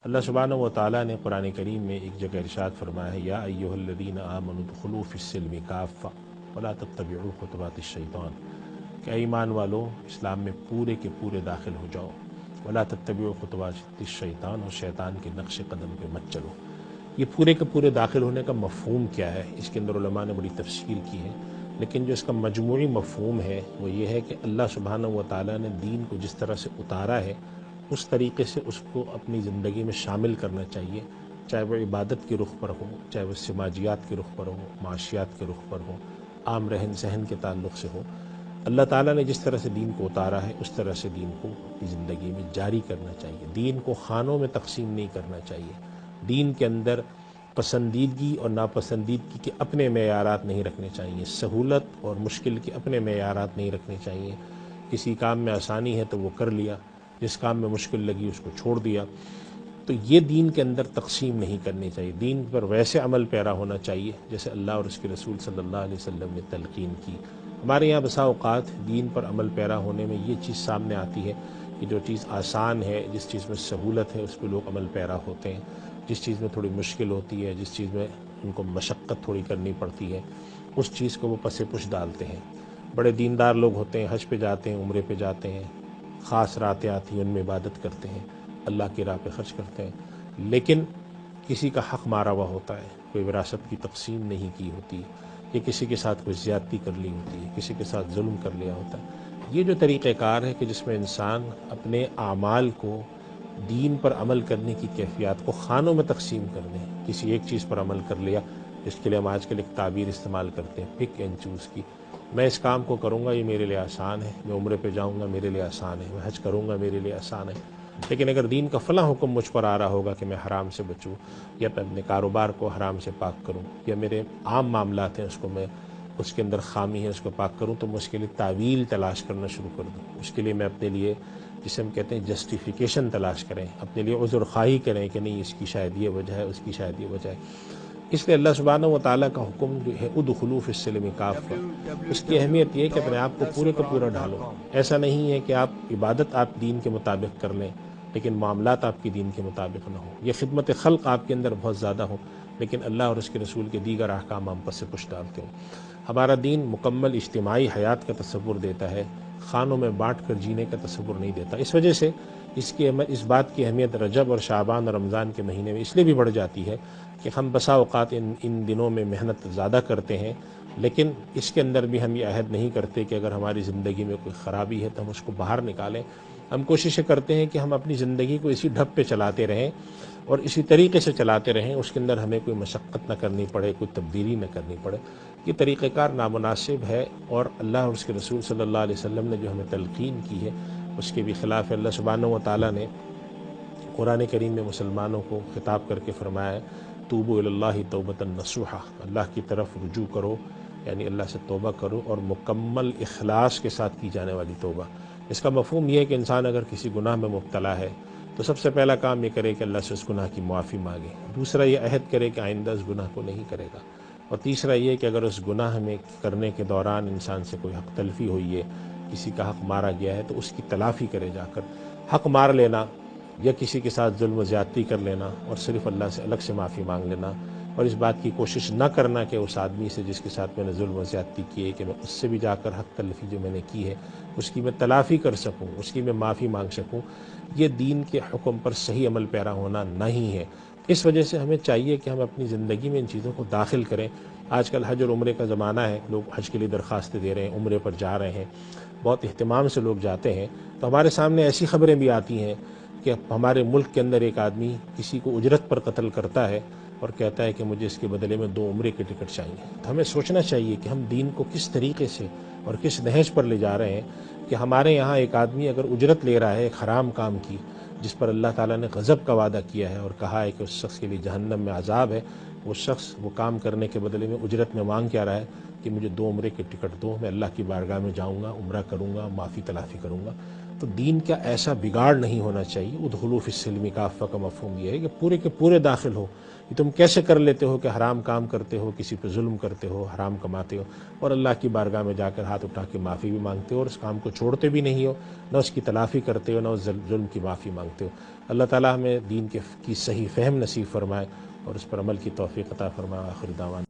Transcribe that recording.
اللہ سبحانہ و تعالیٰ نے قرآن کریم میں ایک جگہ ارشاد فرمایا ہے، یا ایھا الذین آمنوا ادخلوا فی السلم کافۃ ولا تتبعوا خطوات الشیطان، کہ اے ایمان والو اسلام میں پورے کے پورے داخل ہو جاؤ، ولا تتبعوا خطوات الشیطان، اور شیطان کے نقش قدم پہ مت چلو۔ یہ پورے کے پورے داخل ہونے کا مفہوم کیا ہے، اس کے اندر علماء نے بڑی تفصیل کی ہے، لیکن جو اس کا مجموعی مفہوم ہے وہ یہ ہے کہ اللہ سبحانہ و تعالیٰ نے دین کو جس طرح سے اتارا ہے اس طریقے سے اس کو اپنی زندگی میں شامل کرنا چاہیے، چاہے وہ عبادت کے رخ پر ہو، چاہے وہ سماجیات کے رخ پر ہو، معاشیات کے رخ پر ہو، عام رہن سہن کے تعلق سے ہو۔ اللہ تعالیٰ نے جس طرح سے دین کو اتارا ہے اس طرح سے دین کو اپنی زندگی میں جاری کرنا چاہیے۔ دین کو خانوں میں تقسیم نہیں کرنا چاہیے، دین کے اندر پسندیدگی اور ناپسندیدگی کے اپنے معیارات نہیں رکھنے چاہیے، سہولت اور مشکل کے اپنے معیارات نہیں رکھنے چاہیے۔ کسی کام میں آسانی ہے تو وہ کر لیا، جس کام میں مشکل لگی اس کو چھوڑ دیا۔ تو یہ دین کے اندر تقسیم نہیں کرنی چاہیے، دین پر ویسے عمل پیرا ہونا چاہیے جیسے اللہ اور اس کے رسول صلی اللہ علیہ وسلم نے تلقین کی۔ ہمارے یہاں بسا اوقات دین پر عمل پیرا ہونے میں یہ چیز سامنے آتی ہے کہ جو چیز آسان ہے، جس چیز میں سہولت ہے، اس پہ لوگ عمل پیرا ہوتے ہیں، جس چیز میں تھوڑی مشکل ہوتی ہے، جس چیز میں ان کو مشقت تھوڑی کرنی پڑتی ہے، اس چیز کو وہ پس پش ڈالتے ہیں۔ بڑے دیندار لوگ ہوتے ہیں، حج پہ جاتے ہیں، عمرے پہ جاتے ہیں، خاص راتیں آتی ہیں ان میں عبادت کرتے ہیں، اللہ کی راہ پہ خرچ کرتے ہیں، لیکن کسی کا حق مارا ہوا ہوتا ہے، کوئی وراثت کی تقسیم نہیں کی ہوتی، یا کسی کے ساتھ کوئی زیادتی کر لی ہوتی ہے، کسی کے ساتھ ظلم کر لیا ہوتا ہے۔ یہ جو طریقہ کار ہے کہ جس میں انسان اپنے اعمال کو دین پر عمل کرنے کی کیفیات کو خانوں میں تقسیم کر دیں، کسی ایک چیز پر عمل کر لیا، جس کے لیے ہم آج کل ایک تعبیر استعمال کرتے ہیں پک اینڈ چوز کی، میں اس کام کو کروں گا یہ میرے لیے آسان ہے، میں عمرے پہ جاؤں گا میرے لیے آسان ہے، میں حج کروں گا میرے لیے آسان ہے، لیکن اگر دین کا فلاں حکم مجھ پر آ رہا ہوگا کہ میں حرام سے بچوں، یا میں اپنے کاروبار کو حرام سے پاک کروں، یا میرے عام معاملات ہیں اس کو میں اس کے اندر خامی ہے اس کو پاک کروں، تو میں اس کے لیے تعویل تلاش کرنا شروع کر دوں، اس کے لیے میں اپنے لیے جسے ہم کہتے ہیں جسٹیفیکیشن تلاش کریں، اپنے لیے عذر خواہی کریں کہ نہیں اس کی شاید یہ وجہ ہے، اس کی شاید یہ وجہ ہے۔ اس لیے اللہ سبحانہ و تعالیٰ کا حکم جو ہے ادخلوا فی السلم کافہ، اس کی اہمیت یہ کہ اپنے آپ کو پورے کا پورا ڈھالو۔ ایسا نہیں ہے کہ آپ عبادت آپ دین کے مطابق کر لیں لیکن معاملات آپ کی دین کے مطابق نہ ہوں، یہ خدمت خلق آپ کے اندر بہت زیادہ ہو لیکن اللہ اور اس کے رسول کے دیگر احکام ہم پس پش ڈالتے ہوں۔ ہمارا دین مکمل اجتماعی حیات کا تصور دیتا ہے، خانوں میں بانٹ کر جینے کا تصور نہیں دیتا۔ اس وجہ سے اس بات کی اہمیت رجب اور شعبان اور رمضان کے مہینے میں اس لیے بھی بڑھ جاتی ہے کہ ہم بسا اوقات ان دنوں میں محنت زیادہ کرتے ہیں، لیکن اس کے اندر بھی ہم یہ عہد نہیں کرتے کہ اگر ہماری زندگی میں کوئی خرابی ہے تو ہم اس کو باہر نکالیں۔ ہم کوششیں کرتے ہیں کہ ہم اپنی زندگی کو اسی ڈھب پہ چلاتے رہیں اور اسی طریقے سے چلاتے رہیں، اس کے اندر ہمیں کوئی مشقت نہ کرنی پڑے، کوئی تبدیلی نہ کرنی پڑے۔ یہ طریقہ کار نامناسب ہے، اور اللہ اور اس کے رسول صلی اللہ علیہ وسلم نے جو ہمیں تلقین کی ہے اس کے بھی خلاف ہے۔ اللہ سبحانہ و تعالیٰ نے قرآن کریم میں مسلمانوں کو خطاب کر کے فرمایا ہے توبوا الی اللہ توبۃ نصوحا، اللہ کی طرف رجوع کرو، یعنی اللہ سے توبہ کرو، اور مکمل اخلاص کے ساتھ کی جانے والی توبہ۔ اس کا مفہوم یہ ہے کہ انسان اگر کسی گناہ میں مبتلا ہے تو سب سے پہلا کام یہ کرے کہ اللہ سے اس گناہ کی معافی مانگے، دوسرا یہ عہد کرے کہ آئندہ اس گناہ کو نہیں کرے گا، اور تیسرا یہ کہ اگر اس گناہ میں کرنے کے دوران انسان سے کوئی حق تلفی ہوئی ہے، کسی کا حق مارا گیا ہے تو اس کی تلافی کرے جا کر۔ حق مار لینا یا کسی کے ساتھ ظلم و زیادتی کر لینا اور صرف اللہ سے الگ سے معافی مانگ لینا، اور اس بات کی کوشش نہ کرنا کہ اس آدمی سے جس کے ساتھ میں نے ظلم و زیادتی کی ہے کہ میں اس سے بھی جا کر حق تلفی جو میں نے کی ہے اس کی میں تلافی کر سکوں، اس کی میں معافی مانگ سکوں، یہ دین کے حکم پر صحیح عمل پیرا ہونا نہیں ہے۔ اس وجہ سے ہمیں چاہیے کہ ہم اپنی زندگی میں ان چیزوں کو داخل کریں۔ آج کل حج اور عمرے کا زمانہ ہے، لوگ حج کے لیے درخواستیں دے رہے ہیں، عمرے پر جا رہے ہیں، بہت اہتمام سے لوگ جاتے ہیں، تو ہمارے سامنے ایسی خبریں بھی آتی ہیں کہ ہمارے ملک کے اندر ایک آدمی کسی کو اجرت پر قتل کرتا ہے اور کہتا ہے کہ مجھے اس کے بدلے میں 2 عمرے کے ٹکٹ چاہیے۔ تو ہمیں سوچنا چاہیے کہ ہم دین کو کس طریقے سے اور کس نہج پر لے جا رہے ہیں کہ ہمارے یہاں ایک آدمی اگر اجرت لے رہا ہے ایک حرام کام کی جس پر اللہ تعالیٰ نے غضب کا وعدہ کیا ہے اور کہا ہے کہ اس شخص کے لیے جہنم میں عذاب ہے، وہ شخص وہ کام کرنے کے بدلے میں اجرت میں مانگ کیا رہا ہے کہ مجھے 2 عمرے کے ٹکٹ دو، میں اللہ کی بارگاہ میں جاؤں گا، عمرہ کروں گا، معافی تلافی کروں گا۔ تو دین کا ایسا بگاڑ نہیں ہونا چاہیے۔ ادخلوا فی السلم کافہ کا مفہوم یہ ہے کہ پورے کے پورے داخل ہو۔ یہ تم کیسے کر لیتے ہو کہ حرام کام کرتے ہو، کسی پہ ظلم کرتے ہو، حرام کماتے ہو، اور اللہ کی بارگاہ میں جا کر ہاتھ اٹھا کے معافی بھی مانگتے ہو، اور اس کام کو چھوڑتے بھی نہیں ہو، نہ اس کی تلافی کرتے ہو، نہ اس ظلم کی معافی مانگتے ہو۔ اللہ تعالیٰ ہمیں دین کی صحیح فہم نصیب فرمائے اور اس پر عمل کی توفیق عطا فرمائے۔ آخر دعوانا